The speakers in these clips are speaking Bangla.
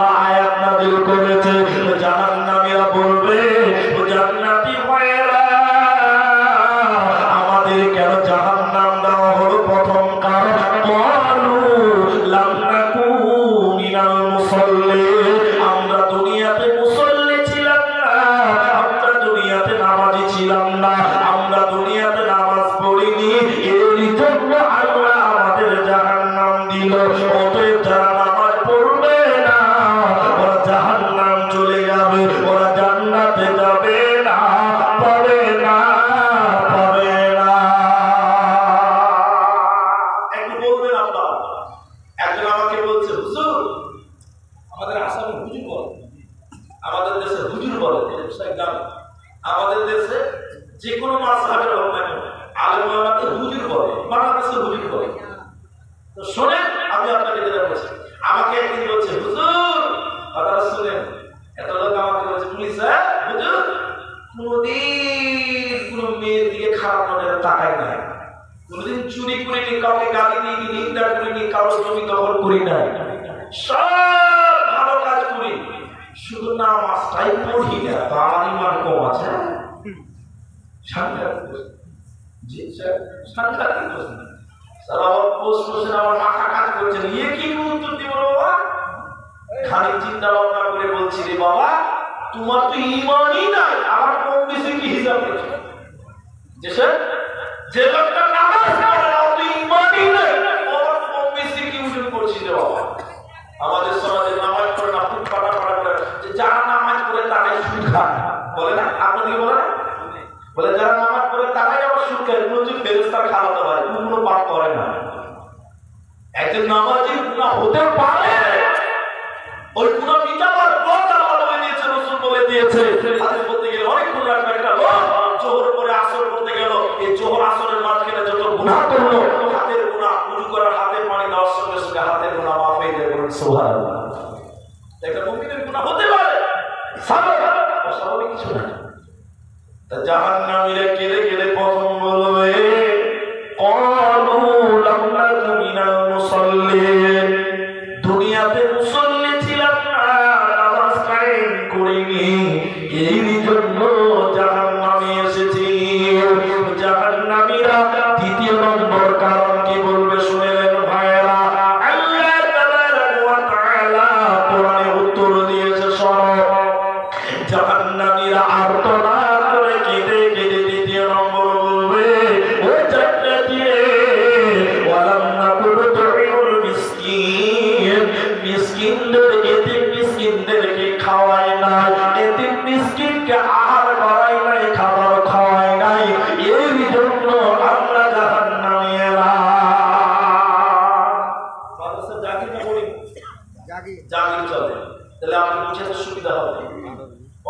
আল্লাহ আয়াত নাযিল করেছে জাহান্নামীরা বলবে ও জান্নাতি ভাইরা আমাদের কেন জাহান্নাম দেওয়া হলো প্রথম কারণ ক্বালু লাম নাকু মিনাল মুসাল্লিন আমরা দুনিয়াতে মুসল্লি ছিলাম না আমরা দুনিয়াতে নামাজি ছিলাম না আমরা দুনিয়াতে নামাজ পড়িনি এর জন্য আল্লাহ আমাদের জাহান্নাম দিল অতএব যারা নামাজ পড়বে না ওরা জাহান্নাম চলে যাবে ওরা জান্নাতে যাবে না পাবে না পাবে না একটু বলবেন আল্লাহ একজন আমাকে বলছে হুজুর আমাদের আসামে হুজুর বলে আমাদের দেশে হুজুর বলে আমাদের দেশে যে কোনো মাযহাবের হোক না কেন আলেম ওলামাকে হুজুর বলে বাংলাদেশে হুজুর বলে তো শোনেন আমি আপনাকে যেটা বলছি আমাকে একদিন বলছে হুজুর কথাটা শুনেন এত লোক আমাকে বলছে পুলিশ হুজুর কোনদিন কোন মেয়ের দিকে খারাপ নজরে তাকাই নাই কোনদিন চুরি করিনি কাউকে গালি দিইনি নিন্দা করিনি কারো জমি দখল করি নাই সব ভালো কাজ করি শুধু নামাজটাই পড়ি না তার ইমান কম আছে সাংঘাতিক জি স্যার সাংঘাতিক প্রশ্ন স্যার আমার প্রশ্ন আমার মাথা কাজ করছে নিয়ে কি উত্তর দিব বাবা খানিক চিন্তা ভাবনা করে বলছি রে বাবা তোমার তো ইমানই নাই আমার কম বেশি কি হিসাব করছে যে স্যার যে লোকটা নামাজ পড়ে না তো ইমানই নাই আমার কম বেশি কি উঠে করছি রে বাবা আমাদের সমাজে নামাজ পড়ে না ফুট ফাটা ফাটা করে যে যারা নামাজ পড়ে তারাই সুদ খায় বলে না আপনাদের বলে না বলে যারা নামাজ পড়ে তারাই আবার সুদ খায় কোনো যে ফেরেশতা খাওয়াতে পারে কোনো পাপ করে না একজন নামাজি গুনাহ হতে পারে ওই গুনাহ মিটাবার পথ আল্লাহ বলে দিয়েছে রাসূল বলে দিয়েছে হাদিস বলতে গেলে অনেকক্ষণ লাগবে একটা লোক জোহর পরে আসর করতে গেল এই জোহর আসরের মাঝখানে যত গুনাহ করলো হাতের গুনাহ ওযু করার হাতে পানি দেওয়ার সঙ্গে সঙ্গে হাতের গুনাহ মাফ হয়ে যায় বলুন সুবহানাল্লাহ একটা মুমিনের গুনাহ হতে পারে স্বাভাবিক কিছু না জাহান্নামীরা কেঁদে কেঁদে প্রথম বলবে ক্বালু লাম নাকু মিনাল মুসাল্লিন দুনিয়াতে মুসল্লি ছিলাম না নামাজ কায়েম করিনি এই জন্য জাহান্নামে এসেছি জাহান্নামীরা দ্বিতীয় নম্বর কারণ কি বলবে শুনেলেন ভাইরা আল্লাহ তাবারাক ওয়া তাআলা কোরআনে উত্তর দিয়েছে শোনো জাহান্নামীরা আর্তনাদ করে কেঁদে কেঁদে দ্বিতীয় নম্বর বলবে ও জান্নাতী ওয়ালাম নাকু তু'মিনুল মিসকিন মিসকিনদের এতিম মিসকিনদেরকে খাওয়ায় না এতিম মিসকিনকে আহার করাই নাই খাবার খাওয়ায় নাই এই জন্য আমরা জাহান্নামে এলাম মাদ্রাসা জাগির না পড়ি জাগির চলে তাহলে আপনি বুঝতে সুবিধা হবে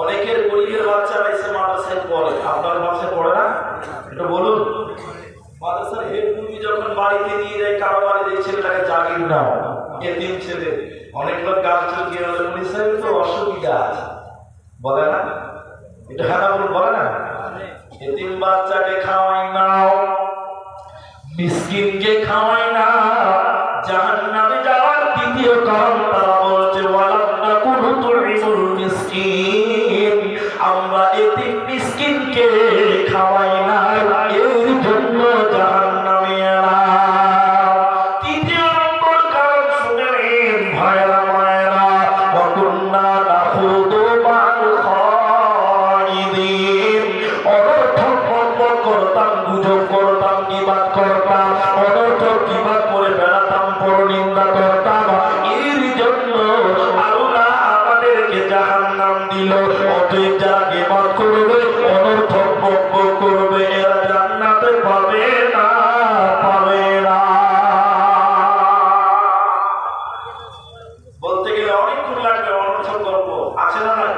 অনেকের গরিবের বাচ্চারা এসে মাদ্রাসায় পড়ে আপনার বাচ্চায় পড়ে না এটা বলুন মাদ্রাসার হেড মুরগি যখন বাড়িতে নিয়ে যায় কারো বাড়িতে এই ছেলেটাকে জাগির নাও এতিম ছেলে অনেক লোক গাছ চুকিয়ে উনি স্যার তো অসুবিধা আছে বলে না এটা হ্যাঁ বলে না এতিম বাচ্চাকে খাওয়াই নাও মিসকিনকে খাওয়াই না জাহান্নামে যাওয়ার দ্বিতীয় কারণ তারা বলছে ওয়ালাম নাকু তু'মিনুল মিসকিন আমরা এতিম মিসকিনকে খাওয়াই না এর জন্য জাহান্নামে এলাম তৃতীয় নম্বর কারণ শুনেন ভাইরা মায়েরা ওয়া কুন্না নাখুদু মা'আল খাইদিন অনর্থক বকবক করতাম গুজব করতাম গীবত করতাম অনর্থক গীবত করে বেড়াতাম পরনিন্দা করতাম এর জন্য আল্লাহ আমাদেরকে জাহান্নাম দিল অতএব যারা গীবত করবে অনর্থক বকবক করবে এরা জান্নাতে পাবে না পাবে না বলতে গেলে অনেকক্ষণ লাগবে অনর্থক গল্প আছে না নাই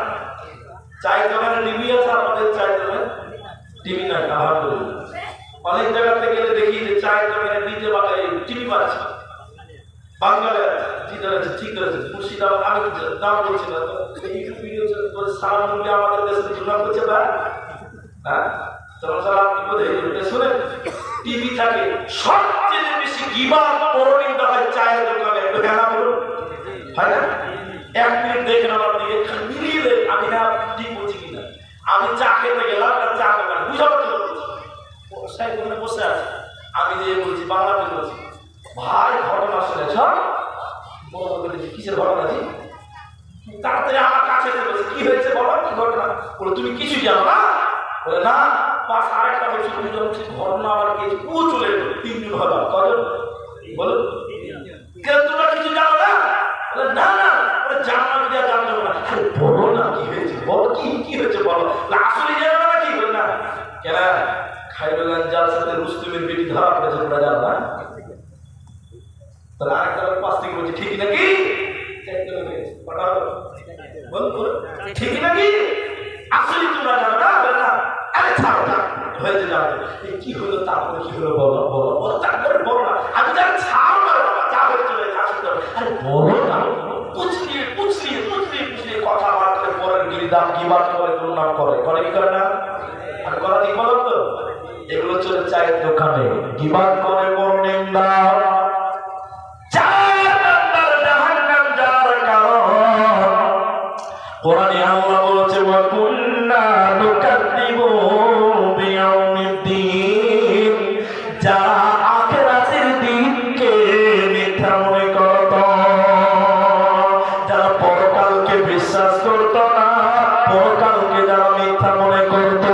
চাই দোকানে টিভি আছে আমাদের চাই দোকানে টিভি নাই আলহামদুলিল্লাহ অনেক জায়গাতে গেলে দেখি যে চায়ের দোকানে ডিজে বাজায় টিভি বাজছে বাংলায় ঠিক আছে মুর্শিদাবাদ আমি নাম বলছি না ইউটিউব ভিডিও সারা মুরগি আমাদের দেশে জুলাম করছে ভাই হ্যাঁ তখন সারা শুনে টিভি থাকে সবচেয়ে বেশি গীবত পরনিন্দা হয় চায়ের দোকানে হয় না 1 মিনিট দেখেন আমার দিকে, মিলিয়ে আমি না ঠিক বলছি কিনা। আমি চা খেতে গেলাম, চা দোকানে বুঝাবো সাহেব ওখানে বসে আছে, আমি যে বলছি বাংলাতে বলছি, ভাই ঘটনা শুনেছ? বলেছি কিসের ঘটনা? জি তাড়াতাড়ি আমার কাছে এসে বলছে কি হয়েছে বলো, কি ঘটনা? বলে তুমি কিছু জানো না? বলে না। পাঁচ আরেকটা বলছি ঘটনা আমার কি ও চলে এলো, 3 জন হলো। কজন? বলো তোমরা কিছু জানো না? বলে না না, জানলাম দিয়া জানতো না। বলো না কি হয়েছে, বলো কি হয়েছে বলো। আসলে জানো না কি? বলে না। কেন? খাইরুল্লাহ যার সাথে রুস্তমের বেটি ধরা পড়েছে তোমরা জানো না? তাহলে আরেকটা লোক পাশ থেকে বলছে ঠিক নাকি? ঠিক নাকি? আসলে তোমরা জানো না? বলে না। আরে ছাড়ো না, হয়েছে জানো কি হলো, তারপরে কি হলো বলো বলো বলো, তারপরে বলো না। আমি জানি ছাড়ো না বাবা, যা হয়ে চলে আসতে হবে। আরে বলো না, পুছলিয়ে কথা বার করে পরের গিরিদাম কি বাদ করে দুর্নাম করে কি করে না? আর কথা ঠিক বলো তো? এগুলো চলে চায়ের দোকানে গিবাদ করে বড় নিন্দা। 4 নাম্বার জাহান্নাম যাওয়ার কারণ কোরআনে আল্লাহ বলেছে ওয়া কুন্না নুকাদ্দিবু বিয়াউমিদ্দিন, যারা আখিরাতের দিনকে মিথ্যা মনে করত, যারা পরকালকে বিশ্বাস করত না, পরকালকে যারা মিথ্যা মনে করত।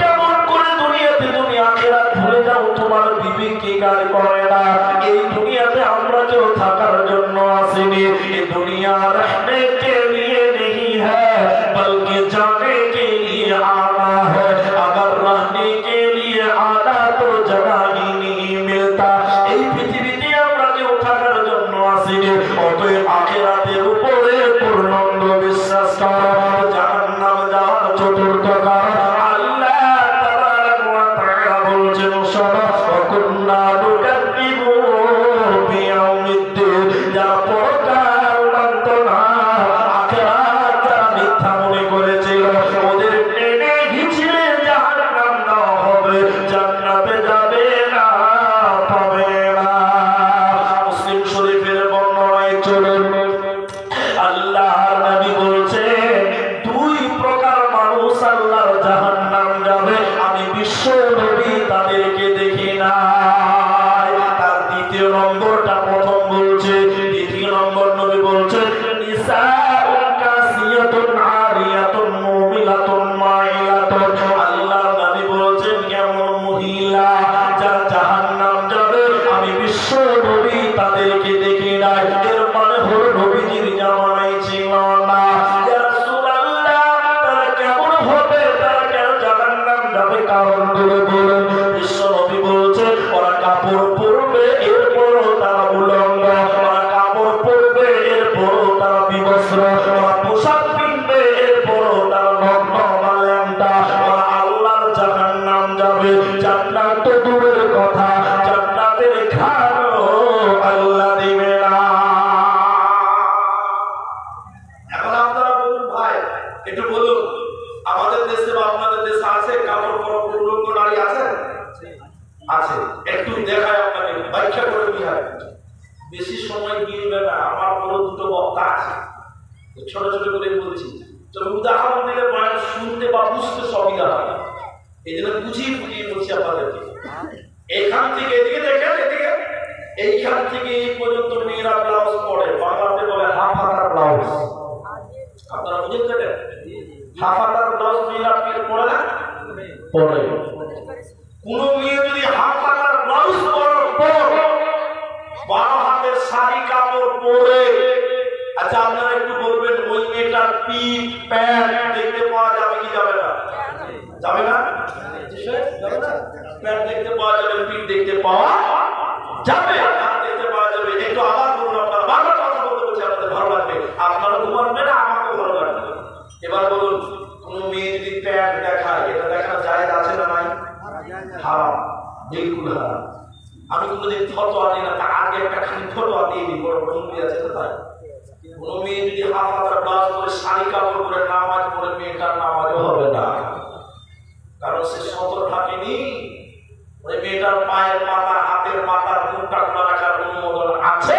কেমন করে দুনিয়াতে তুমি আখিরাত ভুলে যাও, তোমার বিবেক কি কাজ করে না? এই দুনিয়াতে আমরা কেউ থাকার জন্য আসিনি, এই দুনিয়া रहने के लिए नहीं है बल्कि जाने के लिए आना है। अगर रहने के लिए आना तो जगह ही नहीं मिलता। এই পৃথিবীতে আমরা কেউ থাকার জন্য আসিনি, অতএব আখিরাতের উপরে পূর্ণাঙ্গ বিশ্বাস করো। জাহান্নাম যাওয়ার চতুর্থ কারণ আল্লাহ তাবারাক ওয়া তাআলা বলছেন শোনো, ওয়া কুন্না নুকাদ্দিবু বিয়াউমিদ্দিন, যারা পরকাল মানত না, আখিরাত যারা মিথ্যা মনে করেছিল, ওদের টেনে হিচড়ে জাহান্নাম দেওয়া হবে, জান্নাতে যাবে না, পাবে না। মুসলিম শরীফের বর্ণনায় চলুন, আল্লাহর নবী বলছে 2 প্রকার মানুষ আল্লাহর জাহান্নাম যাবে, আমি বিশ্ব নবী তাদেরকে দেখি নাই। তার দ্বিতীয় নম্বরটা প্রথম বলছে, দ্বিতীয় নম্বর নবী বলছে নিসাউন কাসিয়াতুন আরিয়াতুন মুমিলাতুন মাইলাতুন। আল্লাহর নবী বলছেন এমন মহিলা যারা জাহান্নাম যাবে, আমি বিশ্ব নবী তাদেরকে দেখি নাই। এর মানে হলো নবীজির জামানায় ছিল না। ইয়া রাসূলুল্লাহ, তারা কেমন হবে, তারা কেন জাহান্নাম যাবে? কারণগুলো বলেন। বিশ্ব নবী বলছে ওরা কাপড় পরবে, এরপরও তারা উলঙ্গ, ওরা কাপড় পরবে, এরপরও তারা বিবস্ত্র, ওরা পোশাক কিনবে, এরপরও তারা নগ্ন বা ল্যাংটা। ওরা আল্লাহর জাহান্নাম যাবে। জান্নাত তো দূরের কথা, জান্নাতের ঘাটও আল্লাহ দিবে না। এখন আপনারা বলুন ভাই, একটু বলুন আমাদের দেশে বা আপনাদের দেশে আছে কাপড় পরা উলঙ্গ নারী আছে? আছে। একটু দেখায় আপনাকে, ব্যাখ্যা করে দিই। বেশি সময় গিলবে না, আমার বড় দুটো বক্তা আছে, ছোট ছোট করে বলছি। তবে উদাহরণ দিলে বয়ান শুনতে বা বুঝতে সুবিধা হয়, এই জন্য বুঝিয়ে বলছি আপনাদেরকে। এইখান থেকে এদিকে দেখেন, এদিকে এইখান থেকে এই পর্যন্ত মেয়েরা ব্লাউজ পরে, বাংলাতে বলে হাফ হাতার ব্লাউজ। আপনারা বুঝেন তো? হাফ হাতার ব্লাউজ মেয়েরা পরে না? পরে। কোন মেয়ে যদি হাফ হাতার ব্লাউজ পরার পর 12 হাতের শাড়ি কাপড় পরে, আচ্ছা আপনারা একটু বলবেন ওই মেয়েটার পিঠ প্যান্ট দেখতে পাওয়া যাবে কি যাবে না? যাবে না? প্যান্ট দেখতে পাওয়া যাবে, পিঠ দেখতে পাওয়া যাবে, হাত দেখতে পাওয়া যাবে। একটু আবার বলুন, আপনারা বারবার কথা বলতে বলছি, আপনাদের ভালো লাগবে, আপনারা ঘুমাবে না, আমাকে ভালো লাগবে। এবার বলুন কোন মেয়ে যদি প্যান্ট দেখায়, এটা দেখানো জায়েজ আছে না নাই? হারাম, বিলকুল হারাম। আমি কোনোদিন ফতোয়া দিই না, তার আগে একটা খালি ফতোয়া দিয়ে দিই, বড় বন্ধু আছে তো তাই। কোন মেয়ে যদি হাফ হাতার ব্লাউজ পরে শাড়ি কাপড় পরে নামাজ পড়ে, মেয়েটার নামাজও হবে না, কারণ সে সতর থাকেনি। ওই মেয়েটার পায়ের পাতা, হাতের পাতা, মুখটা খোলা রাখার অনুমোদন আছে।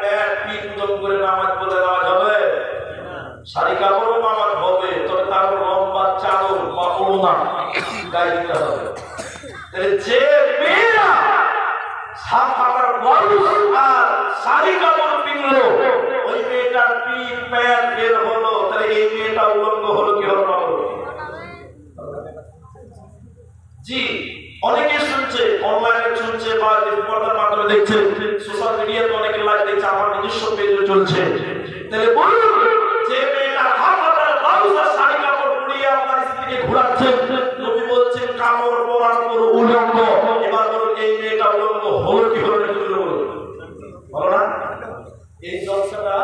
প্যান্ট পিঠ উদম করে নামাজ পড়ে নামাজ হবে? শাড়ি কাপড়ও আমার হবে, তবে তার লম্বা চাদর বা ওড়না গায়ে দিতে হবে। তাহলে যে মেয়েরা সাত হাজার ব্লাউজ আর শাড়ি কাপড় কিনলো, ওই মেয়েটার পিঠ প্যান্ট বের হলো, তাহলে এই মেয়েটা উলঙ্গ হলো কি হলো না হলো? জি, অনেকে শুনছে, অনলাইনে শুনছে বা পর্দার মাধ্যমে দেখছে, সোশ্যাল মিডিয়াতে অনেকে লাইভ দেখছে, আমার নিজস্ব পেজে চলছে। তাহলে বলুন, যে মেয়েটা হাত হাতার ব্লাউজ আর শাড়ি কাপড় পরিয়ে আপনার স্ত্রীকে ঘোরাচ্ছে, নবী বলছেন কাপড় পরার পর উলঙ্গ। এবার বলুন, এই মেয়েটা উলঙ্গ হলো কি হলো না? কি হলো বলো না? এই জলসাটা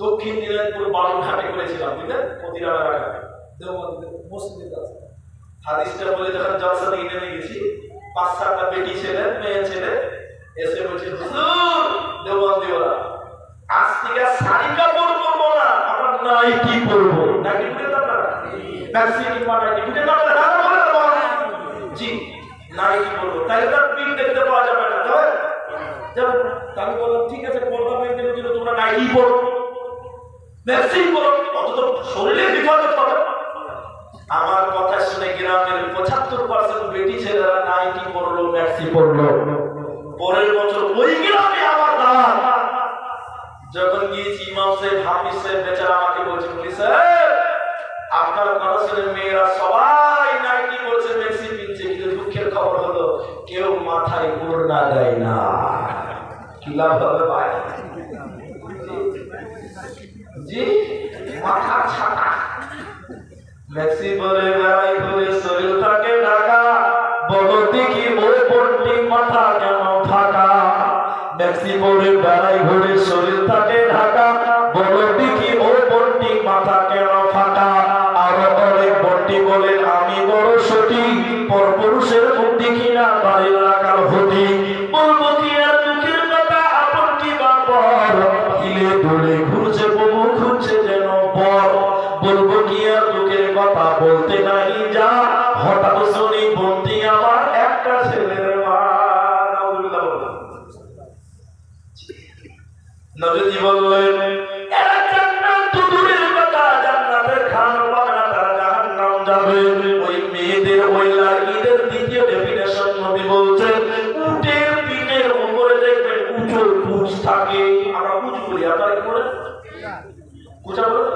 দক্ষিণ দিনাজপুর বালুরঘাটে করেছিলাম, বুঝলেন? প্রতিরামের আগে দেওবন্দের মসজিদের কাছে। হাদিসটা বলে যখন জলসা থেকে নেমে গেছি, 5-7টা বেটি ছেলে মেয়ে ছেলে এসে বলছে, হুজুর দেওবন্দিওয়ালা, আজ থেকে শাড়ি কাপড় পরবো না, আমরা নাইটি পরবো। নাইটি পরে তো আপনারা ম্যাক্সি কিংবা নাইটি পরে তো আপনারা জি নাইটি পরবো, তাহলে তার পিঠ দেখতে পাওয়া যাবে না। যাবে আমি বললাম ঠিক আছে, পর্দা মেনটেন করে তোমরা নাইটি পরো, ম্যাক্সি পরো, অন্তত শরীরে হেফাজত হবে। আমার কথা শুনে গ্রামের 75% বেটি ছেলেরা নাইটি পরলো, ম্যাক্সি পরলো। পরের বছর ওই গ্রামে আমার দাওয়াত, যখন গিয়েছি ইমাম সাহেব হাফিজ সাহেব বেচারা আমাকে বলছে, বলি স্যার আপনার কথা শুনে মেয়েরা সবাই নাইটি পরছে, ম্যাক্সি পিনছে, কিন্তু দুঃখের খবর হলো কেউ মাথায় ওড়না দেয় না। কি লাভ হবে ভাই? জি মাথা ছাতা ম্যাক্সি পরে বেড়াই ঘুরে শরীরটাকে ঢাকা, বলো দেখি ওই পট্টি মাথা কেন ফাঁকা? ম্যাক্সি পরে বেড়াই ঘুরে শরীরটাকে ঢাকা, বলো দেখি ওই পট্টি মাথা কেন ফাঁকা? আরো অনেক পট্টি বলে আমি বড় সঠিক, পরপুরুষের মধ্যে কিনা বাড়ির রাখার হতি। বলবো কি আর দুঃখের কথা, আপন কি বা পর, হিলে দোলে ঘুরছে বহু ঘুরছে যেন পর। বলবো কি আর দুঃখের কথা, বলতে নাই যা, হঠাৎ শুনি বন্দি আমার একটা ছেলের মা। নবীজি বললেন, এরা জান্নাত তো দূরের কথা, জান্নাতের খান পাবে না, তারা জাহান্নাম যাবে। ওই মেয়েদের ওই লাড়কিদের দ্বিতীয় ডেফিনেশন নবী বলছেন, উটের পিঠের উপরে দেখবেন উঁচু পুঁজ থাকে। আমরা পুঁজ বলি, আপনারা কি বলেন? কুচা বলেন?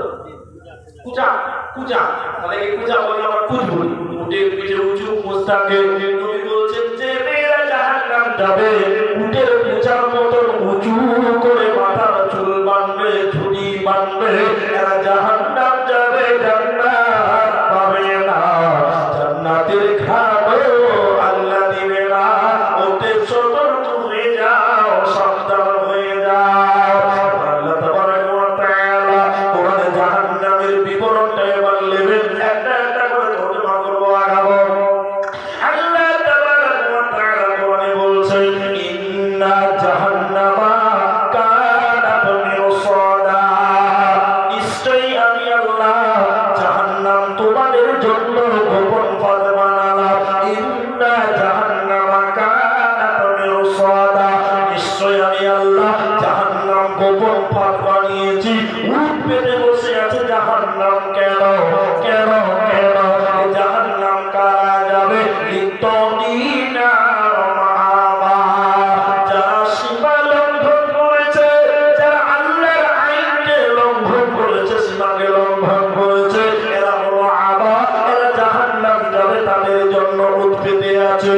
কুচা কুচা, তাহলে এই কুচা বলে আমরা পুঁজ বলি। উটের পিঠে উঁচু পুঁজ থাকে। নবী বলছেন যে মেয়েরা জাহান্নাম যাবে, উটের কুচার মতন উঁচু করে মাথার চুল বাঁধবে, ঝুড়ি বাঁধবে, এরা জাহান্নাম যাবে, জান্নাত পাবে না। জান্নাতের খাবো আল্লাহ দিবে না, ওতে সতর্ক হয়ে যাও, সাবধান হয়ে যাও। আল্লাহ তাবারাক ওয়া তাআলা কোরআনে জাহান্নামের বিবরণটা এবার নেবেন, একটা একটা করে তর্জমা করব, আগাবো। আল্লাহ তাবারাক ওয়া তাআলা কোরআনে বলছেন, ইন্না জাহান্নামা কানাত মিরসাদা, নিশ্চয়ই আমি আল্লাহ জাহান্নাম তোমাদের জন্য গোপন ফাঁদ বানালাম। ইন্না জাহান্নামা কানাত মিরসাদা, নিশ্চয়ই আমি আল্লাহ জাহান্নাম গোপন ফাঁদ বানিয়েছি। উট পেতে বসে আছে জাহান্নাম, কেন কেন কেন? জাহান্নাম কারা যাবে? লিত্তদিনা মাআবা, যারা সীমা লঙ্ঘন করেছে, যারা আল্লাহর আইনকে লঙ্ঘন করেছে, সীমাকে লঙ্ঘন করেছে, এরা হলো আবা, এরা জাহান্নাম যাবে, তাদের জন্য উট পেতে আছে।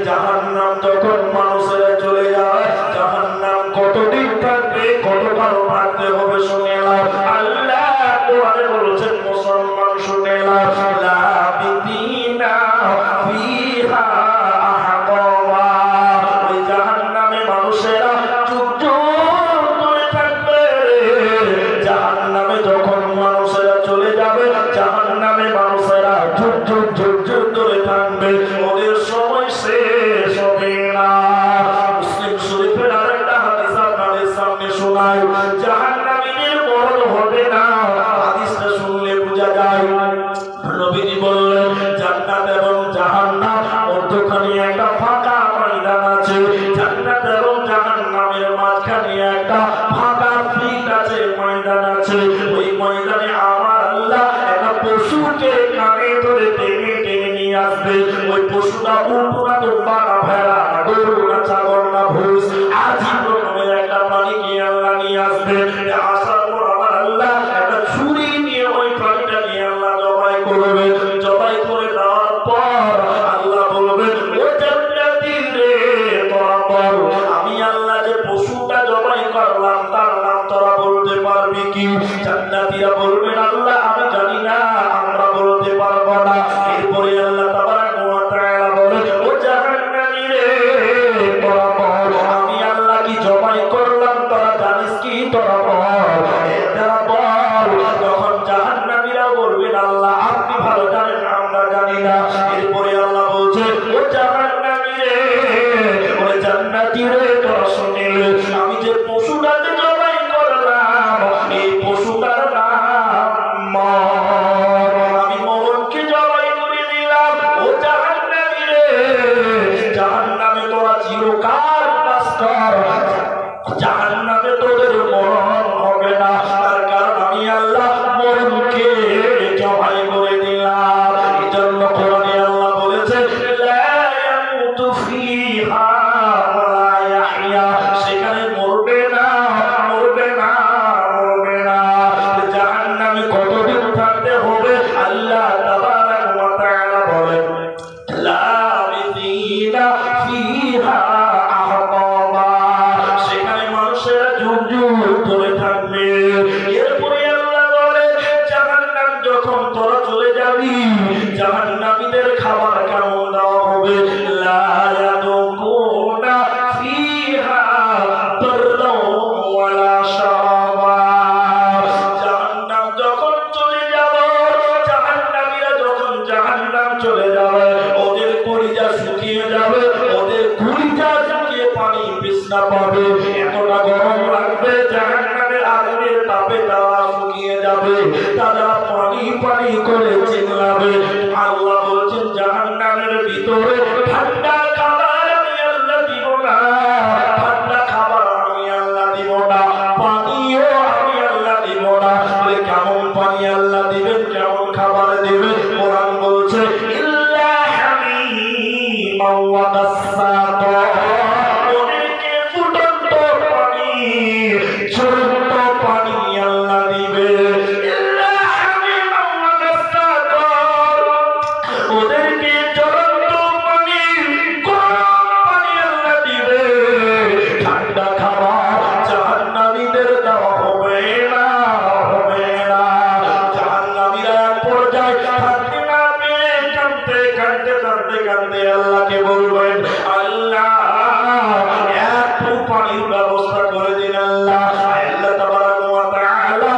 জাহান্নাম যখন মানুষেরা চলে যায়, জাহান্নাম কতদিন থাকবে, কতকাল থাকতে হবে শুনে নাও। আল্লাহ কোরআনে বলেছেন, মুসলমান শুনে নাও, লাবিদিনা ফিহা আহকাবা, ওই জাহান্নামে মানুষেরা যুগ যুগ ধরে থাকবে। জাহান্নামে যখন মানুষেরা চলে যাবে, জাহান্নামে মানুষেরা যুগ যুগ যুগ যুগ ধরে থাকবে, ওদের সময় শেষ হবে না। মুসলিম শরীফের আরেকটা হাদিস আপনাদের সামনে শোনাই, জাহান্নামীদের মরণ হবে না। হাদিসটা শুনলে বোঝা যায়, নবীজি বললেন জান্নাত এবং জাহান্নাম মধ্যখানে একটা ফাঁকা ময়দান আছে, জান্নাত এবং জাহান্নামের মাঝখানে একটা ফাঁকা ফিল্ড আছে, ময়দান আছে। ওই ময়দানে না উট না দুম্বা না ভেড়া না গরু না ছাগল না ভুষ আজীব রকমের একটা প্রাণীকে আল্লাহ নিয়ে আসবে। আসার পর আমার আল্লাহ একটা ছুরি নিয়ে ওই প্রাণীটা নিয়ে আল্লাহ জবাই করবে। জবাই করে দেওয়ার পর আল্লাহ বলবেন, ও জান্নাতি রে তোরা বল আমি আল্লাহ যে পশুটা জবাই করলাম তার নাম তোরা বলতে পারবি কি? জান্নাতীরা বলবেন, আল্লাহ আমি জানি না, আমরা বলতে পারবো না। এরপরে আল্লাহ তাবারাক ওয়া তাআলা বলেন, ও জাহান্নামী রে তোরা বল আমি আল্লাহ কি জবাই করলাম তোরা জানিস কি? তোরা বল এরা বল। যখন জাহান্নামীরা বলবেন, আল্লাহ আপনি ভালো জানেন, আমরা জানি না। এরপরে আল্লাহ বলছে, ও জাহান্নামী রে ও জান্নাতী রে তোরা শুনিলে আমি যে পশুটাকে জবাই করলাম এই পশুটার নাম মর। আমি মরণকে জবাই করে দিলাম। ও জাহান্নামী রে জাহান্নামে তোরা চিরকাল বাস কর, জাহান্নামে তোদের মরণ হবে না। তার কারণ আমি আল্লাহ মরণকে জবাই করে দিলাম। এই জন্য কোরআনে আল্লাহ বলেছে, লা ইয়ামুতু ফিহা ওয়া লা ইয়াহইয়া, সেখানে মরবে না, মরবে না, মরবে না। জাহান্নামে কতদিন থাকতে হবে? আল্লাহ তাবারাক ওয়া তাআলা বলেন, লাবিথিনা ফিহা আহকাবা, সেখানে মানুষেরা যুগ যুগ ধরে থাকবে। এরপরে আল্লাহ বলে, জাহান্নাম যখন তোরা চলে যাবি জাহান্নামীদের খাবার কেমন দেওয়া হবে? লা ইয়াদুকুনা ফিহা বারদাও ওয়ালা শারাবা, জাহান্নাম যখন চলে যাবে, জাহান্নামীরা যখন জাহান্নাম চলে যাবে ওদের কলিজা শুকিয়ে যাবে, ওদের কলিজা শুকিয়ে পানি বিছনা পাবে, এতটা গরম লাগবে জাহান্নামের আগুনের তাপে তারা শুকিয়ে যাবে, তারা পানি পানি করে চিল্লাবে। আল্লাহ বলছেন, জাহান্নামের ভিতরে ঠান্ডা খাবার আমি আল্লাহ দিব না, ঠান্ডা খাবার আমি আল্লাহ দিব না, পানিও আমি আল্লাহ দিব না। কেমন পানি আল্লাহ দিবেন, কেমন খাবার দিবেন? কোরআন বলছে, ইল্লা হামিমান ওয়া গাসসাকা, ওদেরকে ফুটন্ত পানি, ঝরন্ত পানি আল্লাহ দিবে। ইল্লা হামিমান ওয়া গাসসাকা, ওদেরকে ঝরন্ত পানি, গরম পানি আল্লাহ দিবে। ঠান্ডা খাবার জাহান্নামীদের দেওয়া হবে না, হবে না। জাহান্নামীরা এক পর্যায়ে থাকতে না পেরে কাঁদতে কাঁদতে কাঁদতে কাঁদতে আল্লাহকে বলবেন, আল্লাহ একটু পানির ব্যবস্থা করে দিন। আল্লাহ আল্লাহ তাবারাক ওয়া তাআলা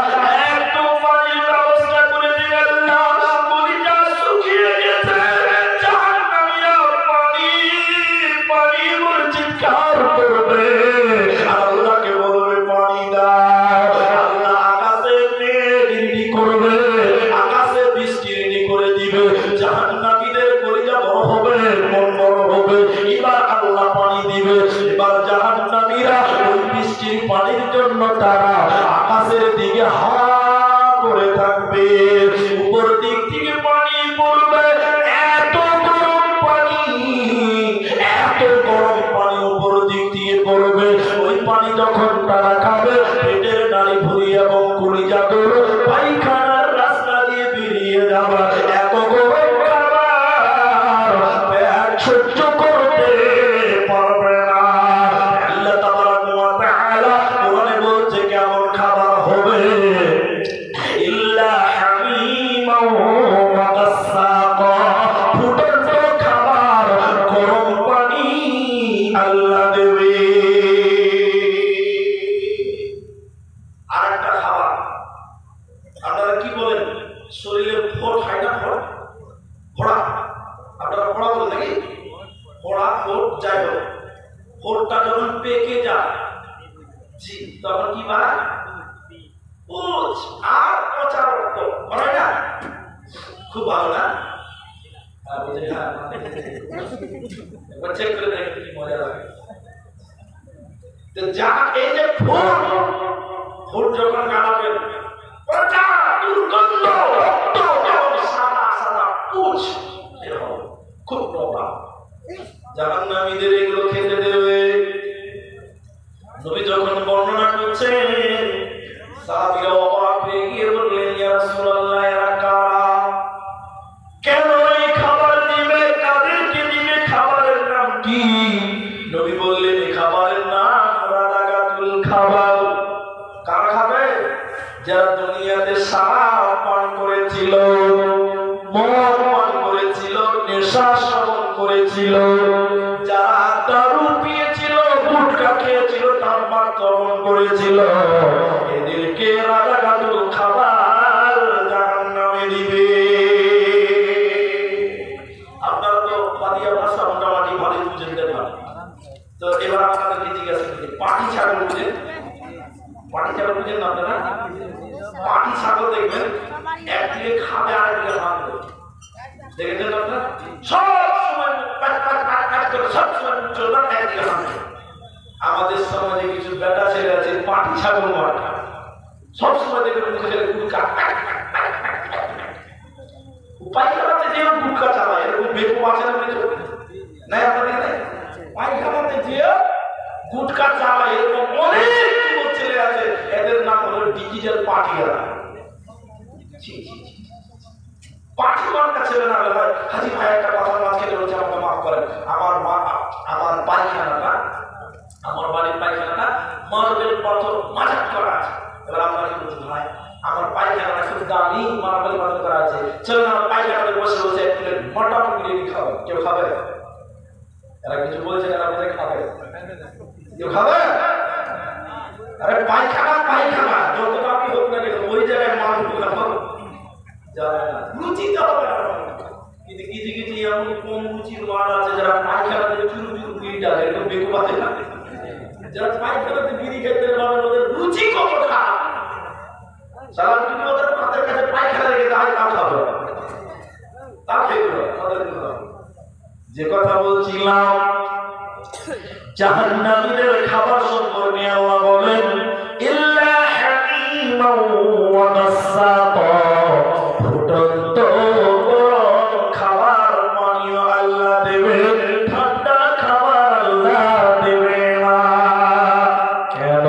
একটু পানির ব্যবস্থা করে দিন। আল্লাহ কলিজা শুকিয়ে গেছে, জাহান্নামীরা পানি পানি বলে চিৎকার করবে, আল্লাহকে বলবে পানি দাও। আল্লাহ আকাশে মেঘ রেডি করবে, আকাশে বৃষ্টি রেডি করে দিবে, জাহান্নামীদের কলিজা বড় হবে, মন বড় হবে। এবার আল্লাহ পানি দিবে, এবার জাহান্নামীরা ওই বৃষ্টির পানির জন্য তারা আকাশের দিকে হা করে থাকবে। উপর দিক থেকে পানি পড়বে, এত গরম পানি, এত গরম পানি উপর দিক থেকে পড়বে। ওই পানি যখন তারা খাবে পেটের নাড়ি ভুঁড়ি এবং কলিজাগুলো পায়খানার রাস্তা দিয়ে বেরিয়ে যাবে। এত গরম খাবার পেট সহ্য করতে পারবে না। আল্লাহ তাবারাক ওয়া তাআলা কোরআনে বলছে কেমন খাবার হবে? ইল্লা হামিমান ওয়া গাসসাকা, ফুটন্ত খাবার, গরম পানি আল্লাহ দেবে। আরেকটা খাবার আপনারা কি বলেন? শরীরে ফোড় খায় না? ফোড়, ফোড়া, আপনারা ফোড়া বলেন নাকি? ফোড়া, ফোড়, যাই হোক, ফোড়টা যখন পেকে যায়, জি, তখন কি বানায়? পুঁজ আর পচা রক্ত বানায় না? খুব ভালো না? একবার চেক করে দেখেন কি মজা লাগে। তো যা এই যে ফোড়, ফোড় যখন কাটাবেন, পচা দুর্গন্ধ রক্ত এবং সাদা সাদা পুঁজ, খুব নোংরা। দুনিয়াতে সারা পান করেছিল, মদ পান করেছিল, নেশা সেবন করেছিল, যারা দারু পিয়েছিল, গুটখা খেয়েছিল, তামাক সেবন করেছিল, এদেরকে রাজাগাতুল খাবার জাহান্নামে দিবে। আপনারা তো বাদিয়া ভাষা মোটামুটি ভালোই বুঝতে পারেন। তো এবার আপনাদেরকে জিজ্ঞাসা করি, পাটি ছাগল বুঝেন? পাটি ছাগল বুঝেন না আপনারা? পাটি ছাগল দেখবেন একদিকে খাবে আর একদিকে হাঁটবে, দেখেছেন আপনারা? সব সময় সব সময় চলবে, একদিকে হাঁটবে। আমাদের সমাজে কিছু বেটা ছেলে আছে পাটি ছাগল মারা, সব সময় দেখবেন মুখে গুটকা, পায়খানাতে যেও গুটকা চালায়, এরকম বেকুব আছে না? নাই আপনাদের পায়খানাতে যেও গুটকা চালায়, এরকম অনেক যুবক ছেলে আছে, এদের নাম হলো ডিজিটাল পাটিয়ারা। পাটি মার্কা ছেলে না হলে হয়, হাজি ভাই একটা কথা মাঝখানে বলছে, আমাকে মাফ করেন, আমার পায়খানাটা, আমার বাড়ির পায়খানাটা মার্বেল পাথর মাজাক করা আছে। এবার আমরা কি বলছি, ভাই আমার পায়খানাটা খুব দামি মার্বেল পাথর করা আছে, চলো না পায়খানাতে বসে বসে এক প্লেট মটন বিরিয়ানি খাবো। কেউ খাবে? এরা কিছু বলছে, এরা বোধহয় খাবে। কেউ খাবে? আরে পায়খানা পায়খানা যত দামি হোক না কেন, ওই জায়গায় মাংস খাবো যায় না, রুচিতে হবে না। কিন্তু কিছু কিছু এমন কম রুচির মাল আছে যারা পায়খানাতে চুরু চুরু বিড়ি ডালে, এরকম বেকুব আছে না? যারা পায়খানাতে বিড়ি খেতে পারে ওদের রুচি কত খারাপ। সারা যদি ওদের হাতের কাছে পায়খানা রেখে দেয় তাও খাবে, তা খেতে হবে। যে কথা বলছিলাম জাহান্নামীদের খাবার সম্পর্কে আল্লাহ বলেন, ইল্লা হামিমান ওয়া গাসসাতা, ফুটন্ত গরম খাবার পানীয় আল্লাহ দেবে, ঠান্ডা খাবার আল্লাহ দেবে না। কেন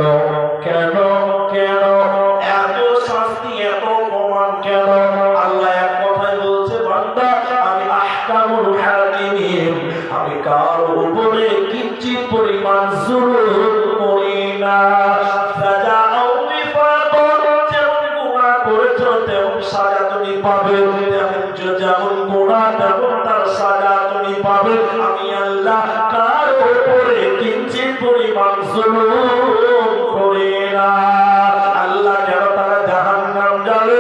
কেন কেন এত শাস্তি, এত প্রমাণ কেন? আল্লাহ এক কথায় বলছে, বান্দা আমি আহকামুল হাকিমিন, আমি কারো উপরে কিঞ্চিত পরিমাণ জুলুম করি না। সাজা আও বিফাকর, যেমন গুনাহ করেছো তেমন সাজা তুমি পাবে, যেমন গুনাহ তেমন তার সাজা তুমি পাবে। আমি আল্লাহ কারো উপরে কিঞ্চিত পরিমাণ জুলুম করি না। আল্লাহ কেন তারা জাহান্নাম যাবে,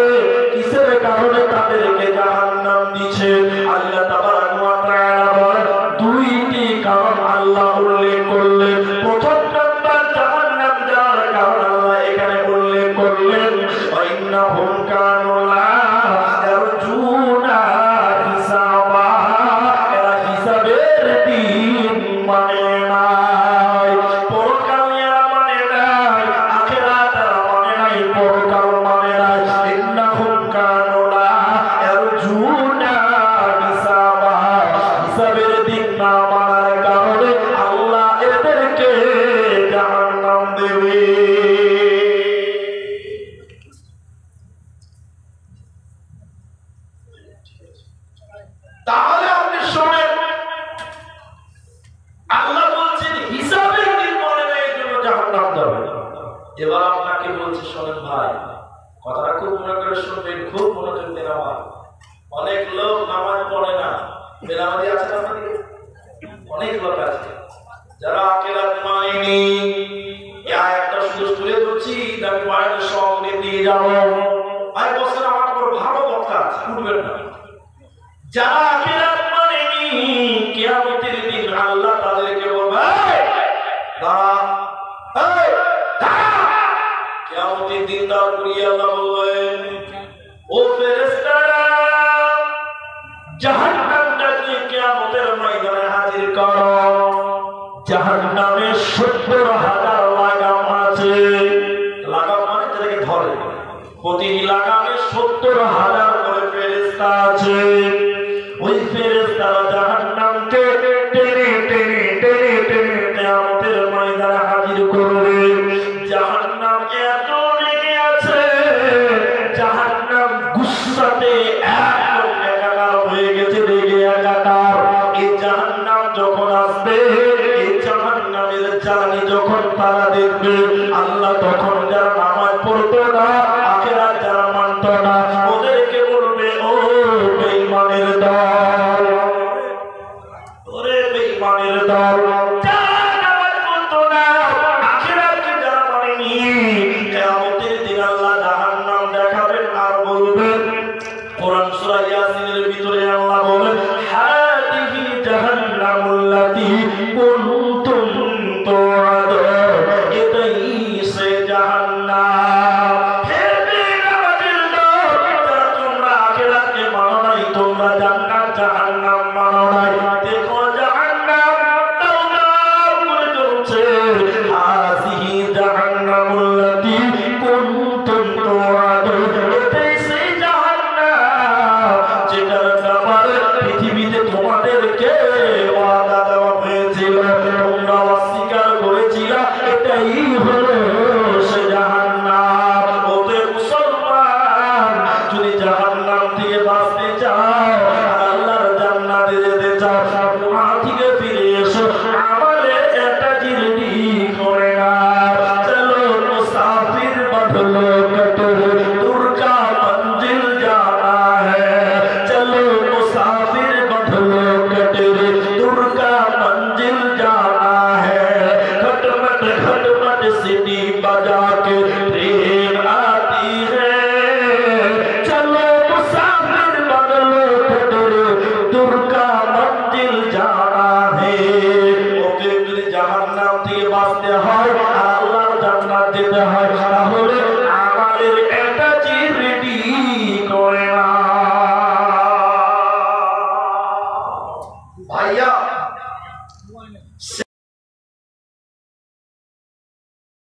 কিসের কারণে তাদেরকে জাহান্নাম দিচ্ছে? আল্লাহ তাবারক ওয়া তাআলা বলেন, দুইটি কারণ আল্লাহ উল্লেখ করলেন। প্রথম নাম্বার জাহান্নাম যাওয়ার কারণ আল্লাহ এখানে উল্লেখ করলেন, ইন্নাহুম কানু লা ইয়ারজুনা হিসাবা, এরা হিসাবের দিন মানে নাই, পরকাল এরা মানে নাই, আখিরাত এরা মানে নাই, পরকাল মানে নাই। ইন্নাহুম কানু লা ইয়ারজুনা হিসাবা, হিসাবের দিন না মানার কারণে আল্লাহ এদেরকে জাহান্নাম দেবে। তাহলে আপনি শোনেন, আল্লাহ বলছেন হিসাবের দিন মনে নেই, এই জন্য জাহান্নাম যাবে। এবার আপনাকে বলছে, শোনেন ভাই, কথাটা খুব মনে করে শুনবেন, খুব মনোযোগ দেন। আমার অনেক লোক নামাজ পড়ে না, বেনামাজি আছে না আপনাদের? অনেক লোক আছে যারা আখিরাত মানেনি। এই আয়াতটা শুধু তুলে ধরছি, আমি মায়ের সঙ্গে দিয়ে যাবো। ভাই বলছেন আমার বড় ভালো কথা আছে, শুনবেন না। যারা আখিরাত মানেনি, কিয়ামতের দিন আল্লাহ তাদেরকে বলবে, দাঁড়া, এই দাঁড়া। কিয়ামতের দিন দাঁড় করিয়ে আল্লাহ বলবেন, ও ফেরেশতারা, জাহান্নামটাকে কিয়ামতের ময়দানে হাজির করো। জাহান্নামে ৭০,০০০ লাগাম আছে। লাগাম মানে যেটাকে ধরে, প্রতিটি লাগামে ৭০,০০০ করে ফেরেশতা আছে। ওই ফেরেশতারা জাহান্নামকে টেনে টেনে টেনে টেনে কিয়ামতের ময়দানে হাজির করবে। জাহান্নাম এত রেগে আছে, জাহান্নাম গুসাতে একদম একাকার হয়ে গেছে, রেগে একাকার। এই জাহান্নাম যখন আসবে, এই জাহান্নামের জ্বালানি যখন তারা দেখবে, আল্লাহ তখন যারা নামাজ পড়তো না, আখিরাত যারা মানত মানত না ওদেরকে বলবে ও বেঈমানের দল, ওরে বেঈমানের দল, যারা নামাজ পড়তো না, আখিরাতকে যারা মানেনি, কিয়ামতের দিন আল্লাহ জাহান্নাম দেখাবেন আর বলবেন। কোরআন সূরা ইয়াসিনের ভিতরে আল্লাহ বলেন হাদিহি জাহান্নামুল্লাতী কুনতুম তুআদুন, এটাই সে জাহান্নাম। হে বেঈমানের দল, যারা তোমরা আখিরাতকে মানো নাই, তোমরা জান্নাত জাহান্নাম মানো নাই, দেখো জাহান্নাম দাউ দাউ করে জ্বলছে। হাদিহি জাহান্নামুল্লাতী কুনতুম তুআদুন, এটাই সে জাহান্নাম যেটার ব্যাপারে পৃথিবীতে তোমাদেরকে ওয়াদা দেওয়া হয়েছিল, তোমরা অস্বীকার করেছিলা, এটাই হলো সে জাহান্নাম। ওতে মুসলমান যদি জাহান্নাম থেকে বাঁচতে চাও, আল্লাহর জান্নাতে যেতে চাও, গুনাহ থেকে ফিরে এসো, আমলে একটা জিরদি করে না। চলো মুসাফির বদলো কটরে दूर का मंजिल जाना है, चलो मुसाफिर बदलो कटरे दूर का मंजिल जाना है। खटमट सीटी बजा के ट्रेन आती है, चलो मुसाफिर बदलो कटरे दूर का मंजिल जाना है। ওকে যদি জাহান্নাম থেকে বাঁচতে হয়, আল্লাহর জান্নাত যেতে হয়, তাহলে আমাদের এটা রেডি করে না। ভাইয়া